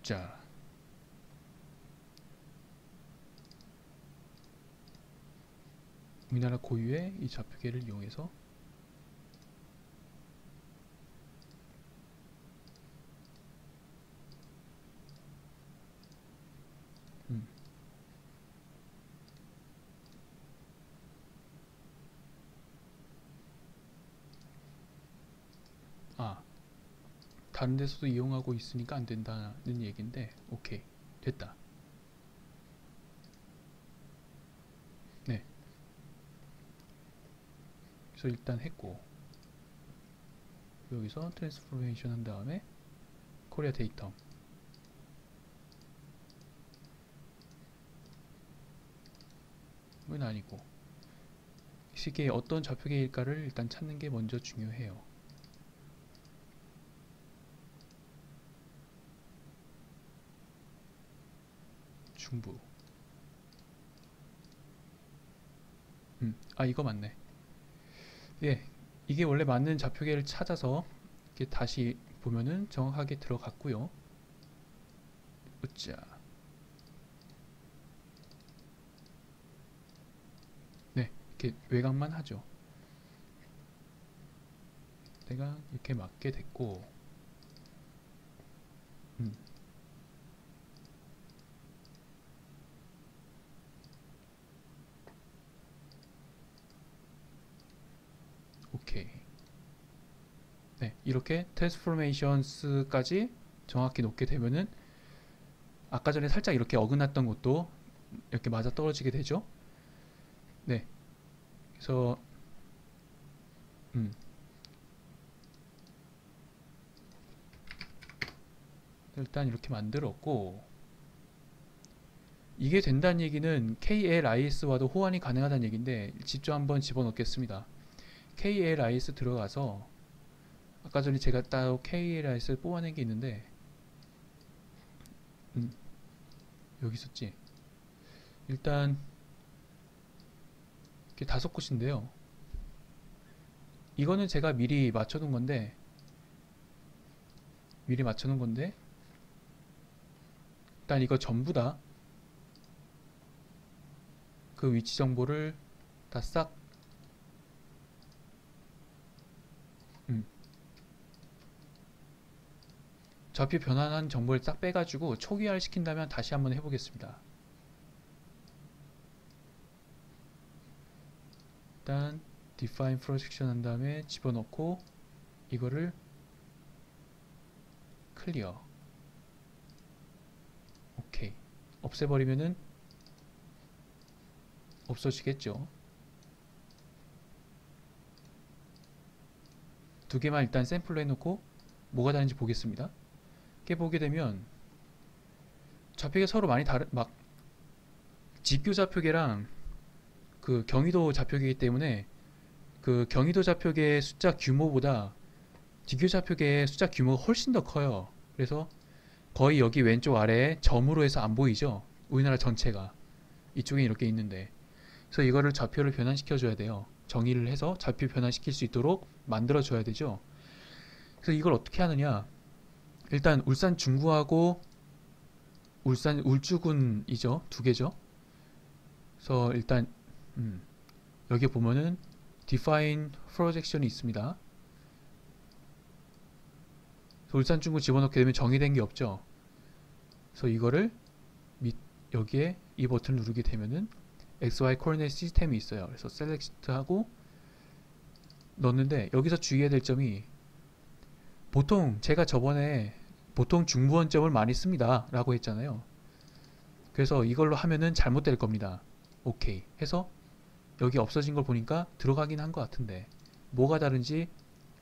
Speaker 1: 자, 우리나라 고유의 이 좌표계를 이용해서 다른 데서도 이용하고 있으니까 안 된다는 얘기인데, 오케이, 됐다. 네, 그래서 일단 했고, 여기서 트랜스포메이션 한 다음에 코리아 데이텀 은 아니고, 이게 어떤 좌표계일까를 일단 찾는 게 먼저 중요해요. 중부. 이거 맞네. 이게 원래 맞는 좌표계를 찾아서 이렇게 다시 보면은 정확하게 들어갔고요. 으쌰. 이렇게 외곽만 하죠. 내가 이렇게 맞게 됐고, 오케이. 이렇게 트랜스포메이션스까지 정확히 놓게 되면은 아까 전에 살짝 이렇게 어긋났던 것도 이렇게 맞아 떨어지게 되죠. 그래서 일단 이렇게 만들었고, 이게 된다는 얘기는 KLIS와도 호환이 가능하다는 얘기인데, 직접 한번 집어넣겠습니다. KLIS 들어가서 아까 전에 제가 따로 KLIS를 뽑아낸 게 있는데, 여기 있었지. 일단 이렇게 5곳인데요. 이거는 제가 미리 맞춰놓은 건데, 일단 이거 전부 다 그 위치 정보를 다 싹 좌표 변환한 정보를 싹 빼가지고 초기화를 시킨다면 다시 한번 해보겠습니다. 일단 define projection 한 다음에 집어넣고 이거를 클리어. 오케이. 없애버리면은 없어지겠죠. 두 개만 일단 샘플로 해놓고 뭐가 다른지 보겠습니다. 이렇게 보게 되면 좌표계 서로 많이 막 직교 좌표계랑 그 경위도 좌표계이기 때문에 그 경위도 좌표계의 숫자 규모보다 직교 좌표계의 숫자 규모가 훨씬 더 커요. 그래서 거의 여기 왼쪽 아래에 점으로 해서 안 보이죠. 우리나라 전체가 이쪽에 이렇게 있는데, 그래서 이거를 좌표를 변환시켜 줘야 돼요. 정의를 해서 좌표 변환시킬 수 있도록 만들어 줘야 되죠. 그래서 이걸 어떻게 하느냐, 일단 울산 중구하고 울산 울주군이죠. 두 개죠. 그래서 일단 여기 보면은 define projection이 있습니다. 울산 중구 집어넣게 되면 정의된 게 없죠. 그래서 이거를 여기에 이 버튼을 누르게 되면은 XY 코디네이트 시스템이 있어요. 그래서 셀렉트 하고 넣는데, 여기서 주의해야 될 점이, 보통 제가 저번에 보통 중부원점을 많이 씁니다 라고 했잖아요. 그래서 이걸로 하면은 잘못될 겁니다. 오케이 해서 여기 없어진 걸 보니까 들어가긴 한 것 같은데 뭐가 다른지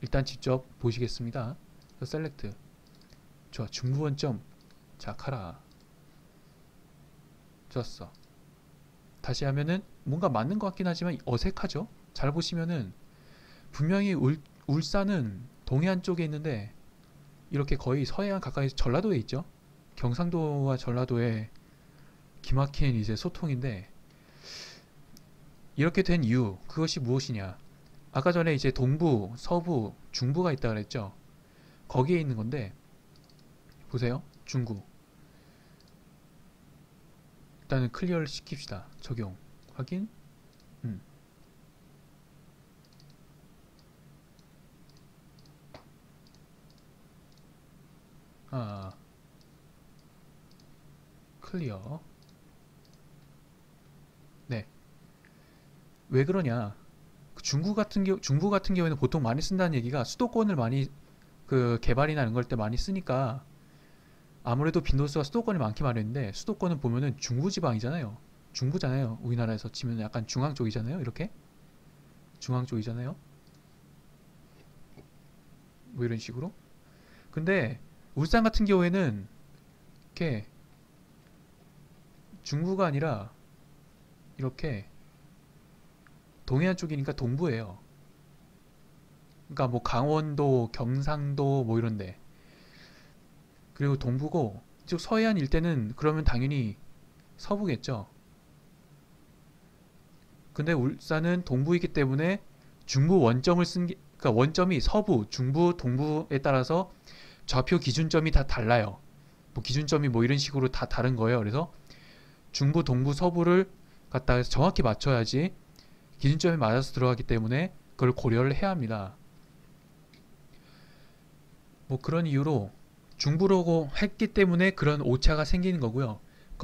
Speaker 1: 일단 직접 보시겠습니다. 셀렉트. 좋아, 중부원점. 자, 카라. 좋았어. 다시 하면은 뭔가 맞는 것 같긴 하지만 어색하죠. 잘 보시면은 분명히 울산은 동해안 쪽에 있는데 이렇게 거의 서해안 가까이 전라도에 있죠. 경상도와 전라도의 기막힌 이제 소통인데, 이렇게 된 이유, 그것이 무엇이냐, 아까 전에 이제 동부, 서부, 중부가 있다 그랬죠. 거기에 있는 건데, 보세요. 중구. 일단은 클리어를 시킵시다. 적용. 확인. 아, 클리어. 네. 왜 그러냐? 중부 같은 경우에는 보통 많이 쓴다는 얘기가 수도권을 많이 개발이나 이런 걸 때 많이 쓰니까 아무래도 빈도수가 수도권이 많게 마련인데, 수도권은 보면은 중부지방이잖아요. 중부잖아요. 우리나라에서 치면 약간 중앙 쪽이잖아요. 이렇게 중앙 쪽이잖아요. 뭐 이런 식으로. 근데 울산 같은 경우에는 이렇게 중부가 아니라 이렇게 동해안 쪽이니까 동부예요. 그러니까 뭐 강원도, 경상도 뭐 이런데, 그리고 동부고, 이쪽 서해안 일대는 그러면 당연히 서부겠죠. 근데 울산은 동부이기 때문에 중부 원점을 그러니까 원점이 서부, 중부, 동부에 따라서 좌표 기준점이 다 달라요. 뭐 기준점이 뭐 이런 식으로 다 다른 거예요. 그래서 중부, 동부, 서부를 갖다가 정확히 맞춰야지 기준점이 맞아서 들어가기 때문에 그걸 고려를 해야 합니다. 뭐 그런 이유로 중부라고 했기 때문에 그런 오차가 생기는 거고요.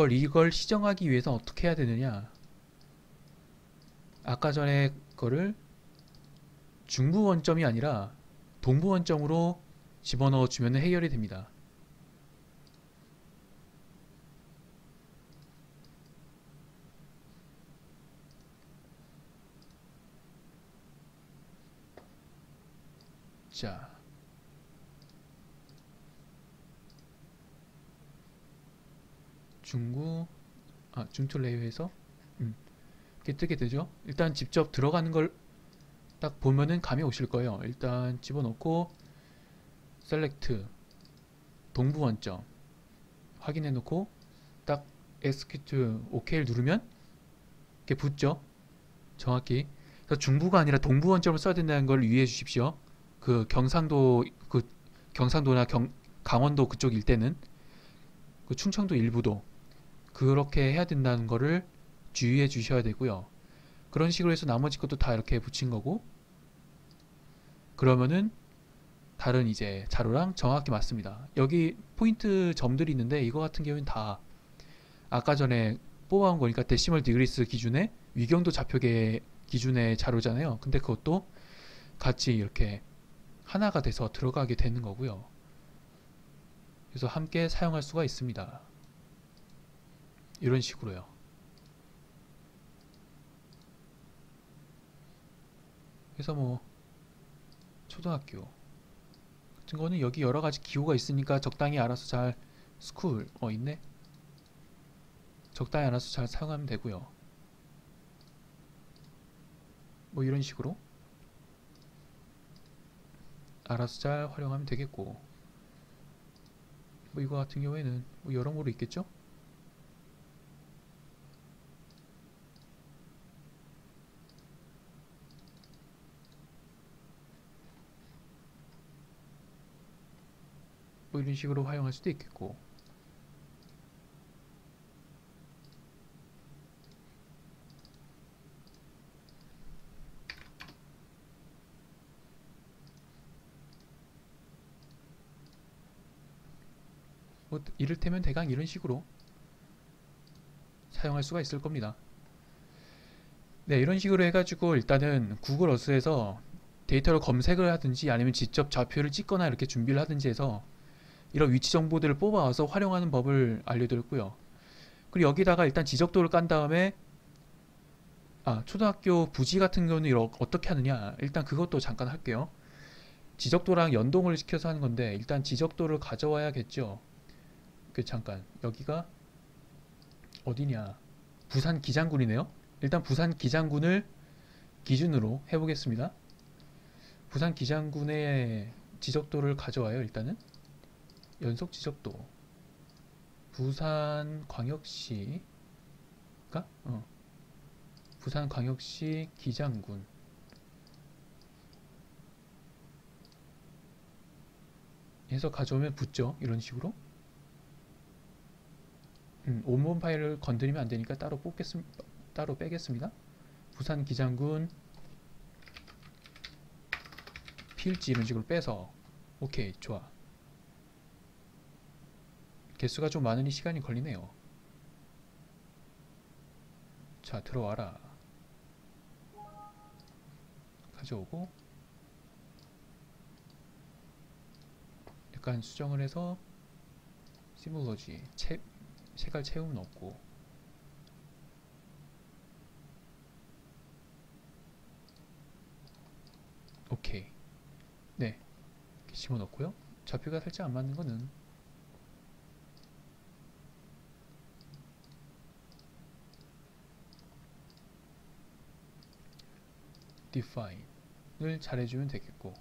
Speaker 1: 이걸 시정하기 위해서 어떻게 해야 되느냐, 아까 전에 거를 중부 원점이 아니라 동부 원점으로 집어넣어 주면 해결이 됩니다. 자, 중투 레이어에서 이렇게 뜨게 되죠. 일단 직접 들어가는 걸 딱 보면은 감이 오실 거예요. 일단 집어넣고 셀렉트 동부 원점 확인해 놓고 딱 execute OK를 누르면 이렇게 붙죠. 정확히. 그래서 중부가 아니라 동부 원점을 써야 된다는 걸 유의해 주십시오. 경상도나 강원도 그쪽 일대는, 충청도 일부도 그렇게 해야 된다는 거를 주의해 주셔야 되고요. 그런 식으로 해서 나머지 것도 다 이렇게 붙인 거고, 그러면은 다른 이제 자료랑 정확히 맞습니다. 여기 포인트 점들이 있는데 이거 같은 경우는 다 아까 전에 뽑아온 거니까 데시멀 디그리스 기준의 위경도 좌표계 기준의 자료잖아요. 근데 그것도 같이 이렇게 하나가 돼서 들어가게 되는 거고요. 그래서 함께 사용할 수가 있습니다. 이런 식으로요. 그래서 뭐 초등학교 같은 거는 여기 여러 가지 기호가 있으니까 적당히 알아서 잘 스쿨 있네. 적당히 알아서 잘 사용하면 되고요. 뭐 이런 식으로 알아서 잘 활용하면 되겠고, 뭐 이거 같은 경우에는 뭐 여러모로 있겠죠. 이런 식으로 활용할 수도 있겠고. 뭐 이를테면 대강 이런 식으로 사용할 수가 있을 겁니다. 네, 이런 식으로 해가지고 일단은 구글 어스에서 데이터를 검색을 하든지 아니면 직접 좌표를 찍거나 이렇게 준비를 하든지 해서 이런 위치 정보들을 뽑아와서 활용하는 법을 알려드렸고요. 그리고 여기다가 일단 지적도를 깐 다음에 초등학교 부지 같은 경우는 어떻게 하느냐, 일단 그것도 잠깐 할게요. 지적도랑 연동을 시켜서 하는 건데 일단 지적도를 가져와야겠죠. 잠깐 여기가 어디냐, 부산 기장군이네요. 일단 부산 기장군을 기준으로 해보겠습니다. 부산 기장군의 지적도를 가져와요. 일단은 연속 지적도 부산광역시가 부산광역시 기장군 해서 가져오면 붙죠. 이런 식으로. 온본 파일을 건드리면 안되니까 따로 빼겠습니다. 부산 기장군 필지 이런 식으로 빼서 오케이, 좋아. 개수가 좀 많으니 시간이 걸리네요. 자, 들어와라. 가져오고 약간 수정을 해서 시뮬러지 색깔 채움 넣고 오케이. 네, 이렇게 집어넣고요. 좌표가 살짝 안 맞는 거는 define을 잘해주면 되겠고,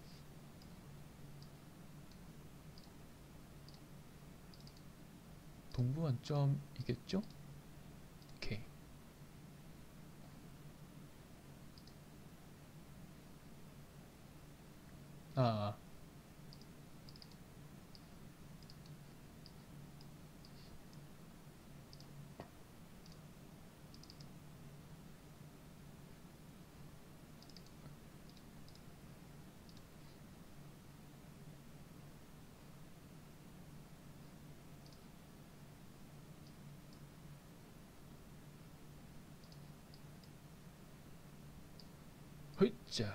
Speaker 1: 동부 원점이겠죠? 오케이. 자,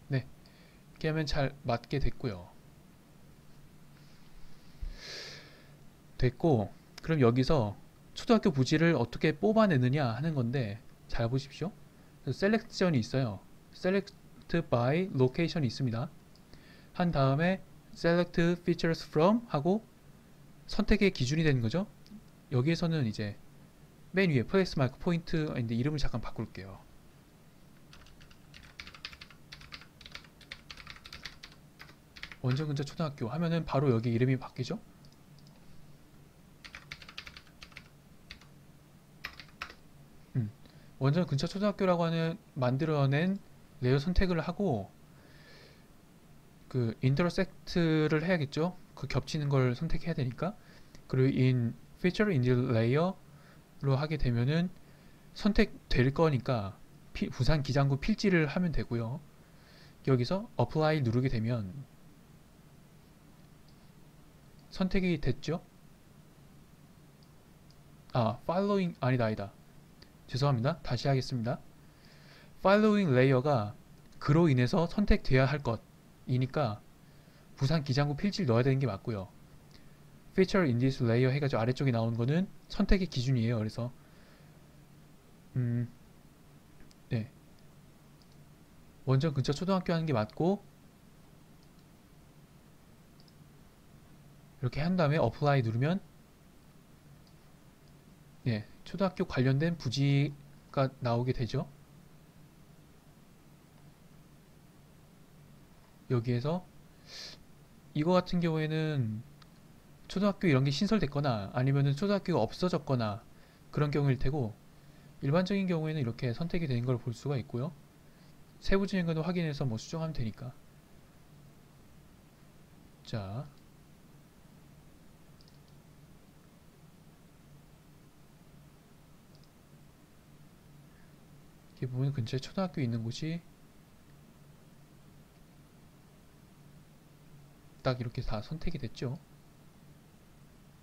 Speaker 1: 네, 이렇게 하면 잘 맞게 됐고요. 그럼 여기서 초등학교 부지를 어떻게 뽑아내느냐 하는 건데, 잘 보십시오. 셀렉션이 있어요. select by location이 있습니다. 한 다음에 select features from 하고 선택의 기준이 되는 거죠. 여기에서는 이제 맨 위에 플레이스 마크 포인트인데 이름을 잠깐 바꿀게요. 원전 근처 초등학교 하면은 바로 여기 이름이 바뀌죠. 원전 근처 초등학교라고 하는 만들어낸 레이어 선택을 하고 그 intersect를 해야겠죠. 그 겹치는 걸 선택해야 되니까. 그리고 in feature in the layer로 하게 되면은 선택될 거니까 부산 기장군 필지를 하면 되고요. 여기서 apply 누르게 되면 선택이 됐죠. following 아니다. 죄송합니다. 다시 하겠습니다. following layer가 그로 인해서 선택돼야 할 것이니까 부산 기장군 필지를 넣어야 되는 게 맞고요. feature in this layer 해가지고 아래쪽에 나오는 거는 선택의 기준이에요. 그래서 네, 원전 근처 초등학교 하는 게 맞고, 이렇게 한 다음에 apply 누르면 네, 초등학교 관련된 부지가 나오게 되죠. 여기에서 이거 같은 경우에는 초등학교 이런 게 신설됐거나 아니면은 초등학교가 없어졌거나 그런 경우일 테고, 일반적인 경우에는 이렇게 선택이 되는 걸 볼 수가 있고요. 세부적인 거는 확인해서 뭐 수정하면 되니까. 자, 이렇게 보면 근처에 초등학교 있는 곳이 딱 이렇게 다 선택이 됐죠.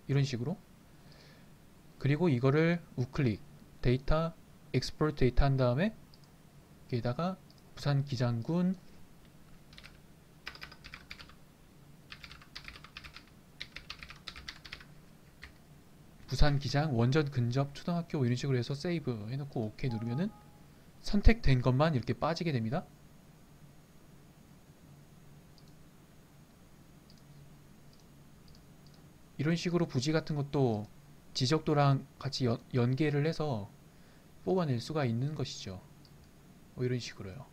Speaker 1: 이런 식으로. 그리고 이거를 우클릭 데이터 익스포트 데이터 한 다음에 여기에다가 부산 기장군 부산 기장 원전 근접 초등학교 이런 식으로 해서 세이브 해놓고 OK 누르면은 선택된 것만 이렇게 빠지게 됩니다. 이런 식으로 부지 같은 것도 지적도랑 같이 연계를 해서 뽑아낼 수가 있는 것이죠. 이런 식으로요.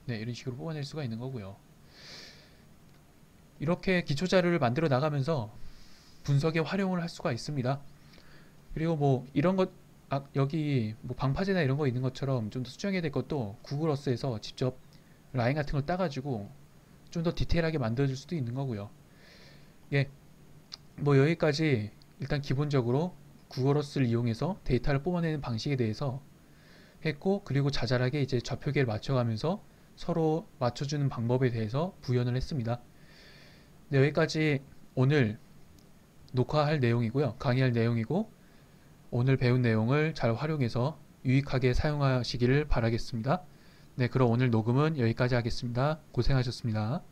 Speaker 1: 네, 이런 식으로 뽑아낼 수가 있는 거고요. 이렇게 기초 자료를 만들어 나가면서 분석에 활용을 할 수가 있습니다. 그리고 뭐 이런 것 여기 뭐 방파제나 이런 거 있는 것처럼 좀 더 수정해야 될 것도 구글 어스에서 직접 라인 같은 걸 따가지고 좀 더 디테일하게 만들어줄 수도 있는 거고요. 예, 뭐 여기까지 일단 기본적으로 구글 어스를 이용해서 데이터를 뽑아내는 방식에 대해서 했고, 그리고 자잘하게 이제 좌표계를 맞춰가면서 서로 맞춰주는 방법에 대해서 구현을 했습니다. 네, 여기까지 오늘 녹화할 내용이고요. 강의할 내용이고, 오늘 배운 내용을 잘 활용해서 유익하게 사용하시기를 바라겠습니다. 네, 그럼 오늘 녹음은 여기까지 하겠습니다. 고생하셨습니다.